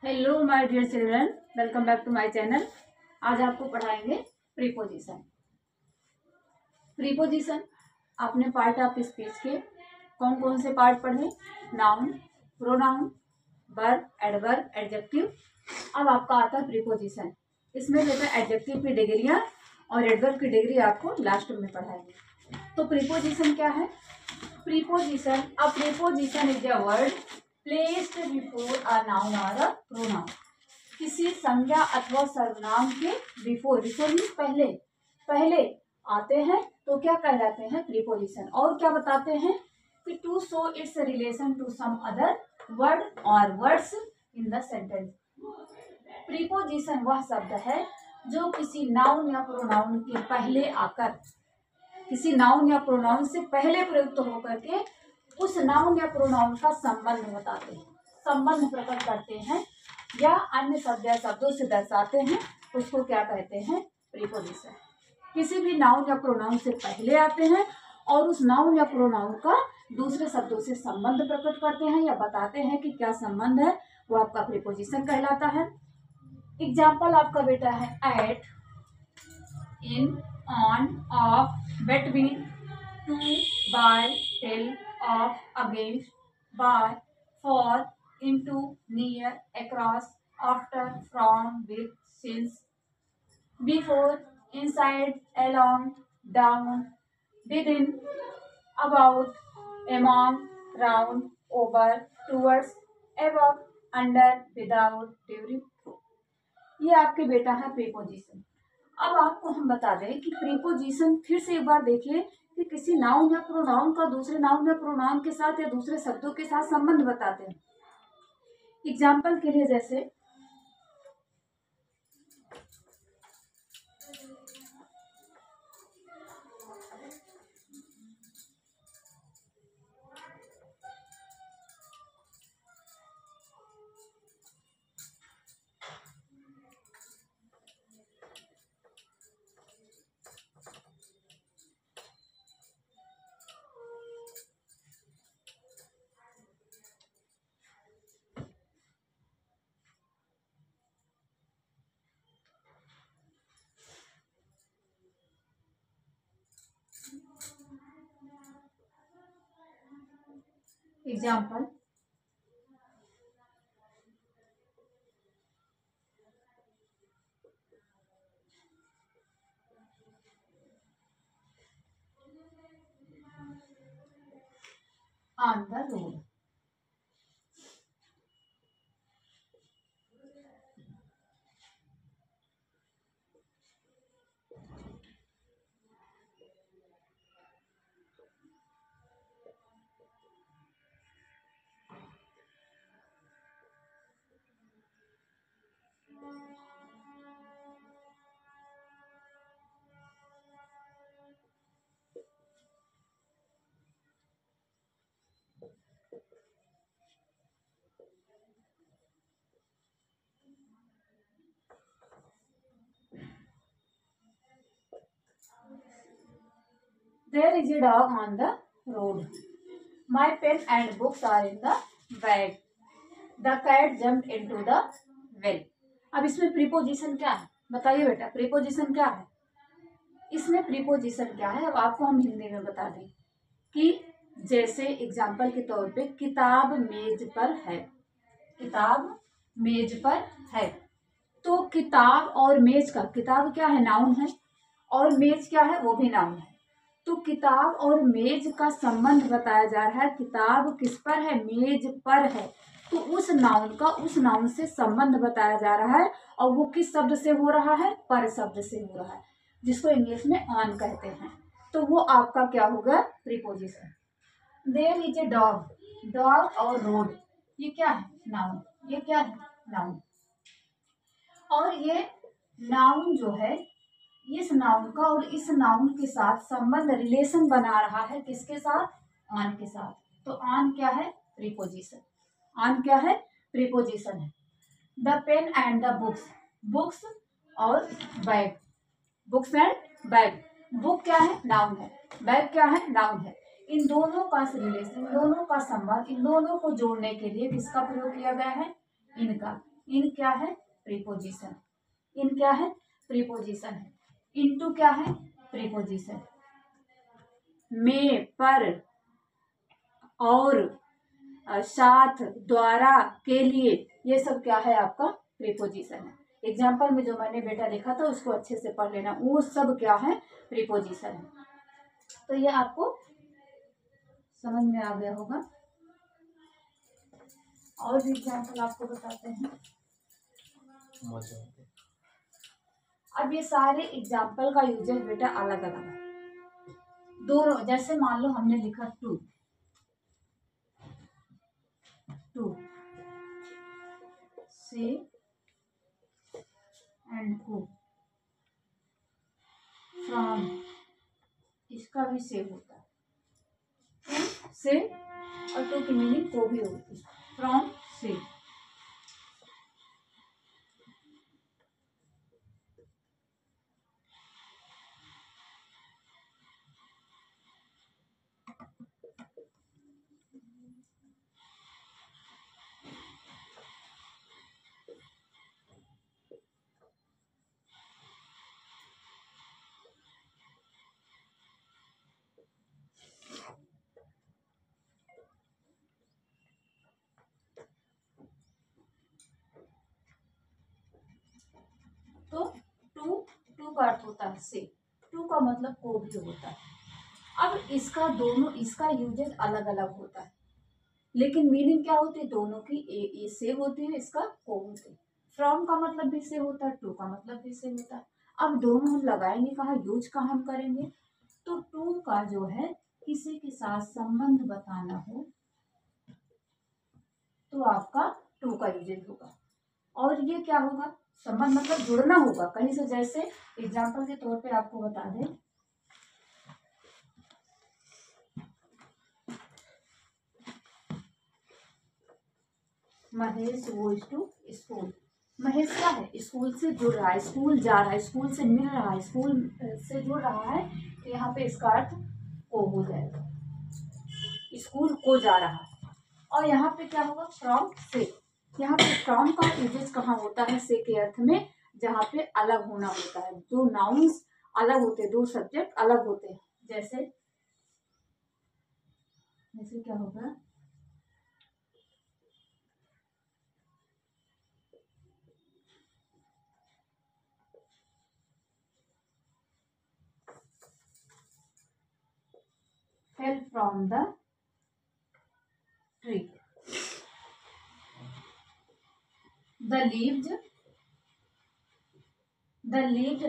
Hello my dear children, welcome back to my channel. आज आपको पढ़ाएंगे प्रीपोजिशन। प्रीपोजिशन आपने पार्ट ऑफ स्पीच के कौन कौन से पार्ट पढ़े? Noun, pronoun, verb, adverb, adjective. अब आपका आता है प्रीपोजिशन। इसमें बेटा एडजेक्टिव की डिग्रियां और एडवर्ब की डिग्री आपको लास्ट में पढ़ाएंगे। तो प्रीपोजिशन क्या है? Preposition is a word placed before a noun और अ प्रोनाउन। किसी संज्ञा अथवा सर्वनाम के बिफोर मीन्स पहले आते हैं तो क्या कहलाते हैं? प्रीपोजिशन। और क्या बताते हैं कि to show its relation to some other word or words in the sentence. Preposition वह शब्द है जो किसी नाउन या प्रोनाउन के पहले आकर, किसी नाउन या प्रोनाउन से पहले प्रयुक्त होकर के उस नाउन या प्रोनाउन का संबंध बताते हैं, संबंध प्रकट करते हैं या अन्य शब्द या शब्दों से दर्शाते हैं। उसको क्या कहते हैं? प्रीपोजिशन। किसी भी नाउन या प्रोनाउन से पहले आते हैं और उस नाउन या प्रोनाउन का दूसरे शब्दों से संबंध प्रकट करते हैं या बताते हैं कि क्या संबंध है, वो आपका प्रीपोजिशन कहलाता है। एग्जाम्पल आपका बेटा है at, in, on, of, between, to, by, till, of, against, by, for, into, near, across, after, from, with, since, before, inside, along, down, within, about, among, round, over, towards, above, under, without, during, through। ये आपके बेटा है preposition. अब आपको हम बता दें कि प्रीपोजिशन फिर से एक बार देखिए कि किसी नाउन या प्रोनाउन का दूसरे नाउन या प्रोनाउन के साथ या दूसरे शब्दों के साथ संबंध बताते हैं। एग्जाम्पल के लिए जैसे example on the road. There is a dog on the road. My pen and books are in the bag. The cat jumped into the well. अब इसमें प्रीपोजिशन क्या है? बताइए बेटा, प्रीपोजिशन क्या है? इसमें प्रीपोजिशन क्या है? अब आपको हम हिंदी में बता दें कि जैसे एग्जाम्पल के तौर पे किताब मेज पर है, किताब मेज पर है। तो किताब और मेज का, किताब क्या है? नाउन है, और मेज क्या है? वो भी नाउन है। तो किताब और मेज का संबंध बताया जा रहा है। किताब किस पर है? मेज पर है। तो उस नाउन का उस नाउन से संबंध बताया जा रहा है और वो किस शब्द से हो रहा है? पर शब्द से हो रहा है, जिसको इंग्लिश में ऑन कहते हैं। तो वो आपका क्या होगा? Preposition. There is a dog, dog और रोड, ये क्या है? नाउन। ये क्या है? नाउन। और ये नाउन जो है, इस नाउन का और इस नाउन के साथ संबंध, रिलेशन बना रहा है किसके साथ? ऑन के साथ। तो ऑन क्या है? प्रीपोजिशन। ऑन क्या है? प्रीपोजिशन है। The pen and the books, books और bag, books and bag. Book क्या है? नाउन है। बैग क्या है? नाउन है। इन दोनों का रिलेशन, इन दोनों का संबंध, इन दोनों को जोड़ने के लिए किसका प्रयोग किया गया है? इनका। इन क्या है? प्रीपोजिशन। इन क्या है? प्रीपोजिशन है। इनटू क्या है? प्रीपोजिशन। में, पर, और, साथ, द्वारा, के लिए, ये सब क्या है? आपका प्रीपोजिशन है। एग्जाम्पल में जो मैंने बेटा लिखा था उसको अच्छे से पढ़ लेना, वो सब क्या है? प्रीपोजिशन है। तो ये आपको समझ में आ गया होगा। और भी एग्जाम्पल आपको बताते हैं। अब ये सारे एग्जाम्पल का यूजेस बेटा अलग अलग है दोनों। जैसे मान लो हमने लिखा टू, टू से एंड को, फ्रॉम, इसका भी से होता है, से, और टू की मीनिंग को भी होती है, फ्रॉम से। तो टू, टू का अर्थ होता है से, टू का मतलब को भी होता है। अब इसका दोनों, इसका यूजेज अलग अलग होता है, लेकिन मीनिंग क्या होती है दोनों की? ए से होती है, इसका को होती है। फ्रॉम का मतलब भी से होता है, टू का मतलब भी से होता है। अब दोनों हम लगाएंगे कहाँ, यूज कहाँ हम करेंगे? तो टू का जो है किसी के साथ संबंध बताना हो तो आपका टू का यूजेज होगा। और ये क्या होगा? संबंध मतलब जुड़ना होगा कहीं से। जैसे एग्जाम्पल के तौर पे आपको बता दें, Mahesh goes to school. Mahesh क्या है? स्कूल से जुड़ रहा है, स्कूल जा रहा है, स्कूल से मिल रहा है, स्कूल से जुड़ रहा है। तो यहाँ पे इसका अर्थ को हो जाएगा, स्कूल को जा रहा है। और यहाँ पे क्या होगा? फ्रॉम से। यहाँ पे फ्रॉम का यूजेज कहाँ होता है? से के अर्थ में, जहाँ पे अलग होना होता है, दो नाउन्स अलग होते हैं, दो सब्जेक्ट अलग होते हैं। जैसे जैसे क्या होगा? fell from the tree, the leaves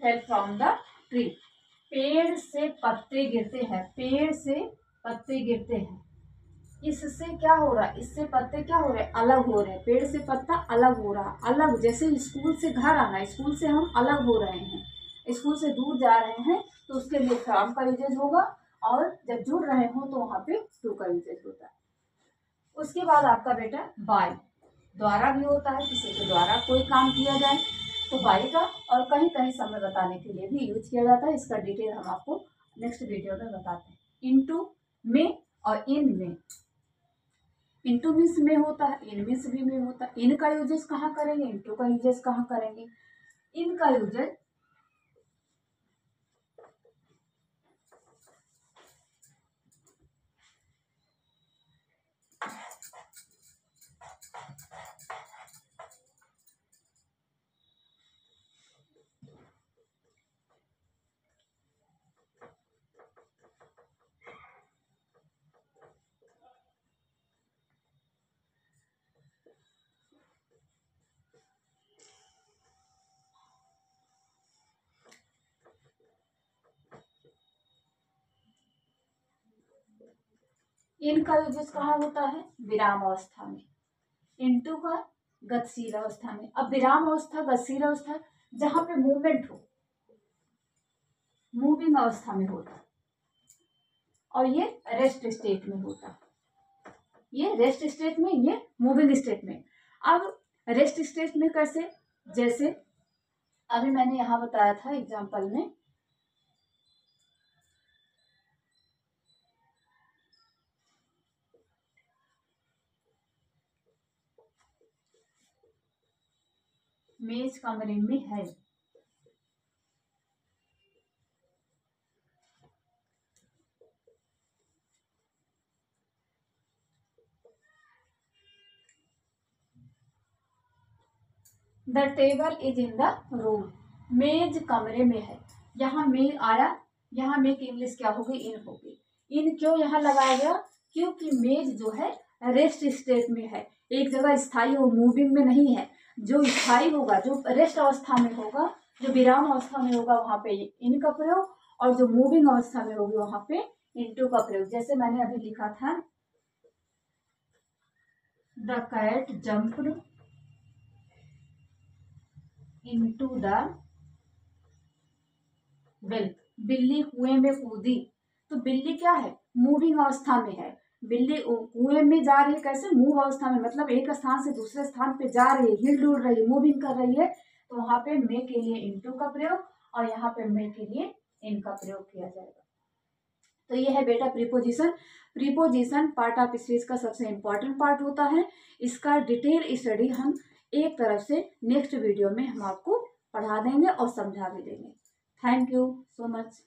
fell from the tree। पेड़ से पत्ते गिरते हैं, पेड़ से पत्ते गिरते हैं। इससे क्या हो रहा है? इससे पत्ते क्या हो रहे हैं? अलग हो रहे हैं। पेड़ से पत्ता अलग हो रहा, अलग। जैसे स्कूल से घर आना, स्कूल से हम अलग हो रहे हैं, स्कूल से दूर जा रहे हैं, तो उसके लिए फ्रॉम का यूजेज होगा। और जब जुड़ रहे हो तो वहां पे टू का यूजेज होता है। उसके बाद आपका बेटा बाय, द्वारा भी होता है, किसी के द्वारा कोई काम किया जाए तो बाय का। और कहीं कहीं समय बताने के लिए भी यूज किया जाता है। इसका डिटेल हम आपको नेक्स्ट वीडियो में बताते हैं। इनटू, में, और इन में। इनटू मीन्स में होता है, इन मीन्स भी में होता है। इन का यूजेस कहाँ करेंगे? इनटू का यूजेस कहाँ करेंगे? इन का यूजेस इन का यूजेस कहाँ होता है? विराम अवस्था में। इनटू का गतिशील अवस्था में। अब विराम अवस्था, गतिशील अवस्था, जहां पे मूवमेंट हो, मूविंग अवस्था में होता है। और ये रेस्ट स्टेट में होता है। ये रेस्ट स्टेट में, ये मूविंग स्टेट में। अब रेस्ट स्टेट में कैसे? जैसे अभी मैंने यहां बताया था एग्जांपल में, मेज कमरे में है। The table is in the room, मेज कमरे में है। यहाँ में आया, यहाँ में की इंग्लिश क्या होगी, इन होगी। इन क्यों यहाँ लगाया गया, क्योंकि मेज जो है रेस्ट स्टेट में है, एक जगह स्थायी हो, मूविंग में नहीं है। जो स्थायी होगा, जो रेस्ट अवस्था में होगा, जो विराम अवस्था में होगा, वहां पे इन का प्रयोग, और जो मूविंग अवस्था में होगी वहां पे इनटू का प्रयोग। जैसे मैंने अभी लिखा था, the cat jumped into the well, बिल्ली कुएं में कूदी। तो बिल्ली क्या है, मूविंग अवस्था में है। बिल्ली कुएं में जा रही है, कैसे, मूव अवस्था में, मतलब एक स्थान से दूसरे स्थान पे जा रही है, हिल डुल रही है, मूविंग कर रही है। तो वहां पे मे के लिए इनटू का प्रयोग, और यहाँ पे मे के लिए इन का प्रयोग किया जाएगा। तो ये है बेटा preposition. Preposition part of speech का सबसे इंपॉर्टेंट पार्ट होता है। इसका डिटेल स्टडी हम एक तरफ से नेक्स्ट वीडियो में हम आपको पढ़ा देंगे और समझा भी देंगे। Thank you so much.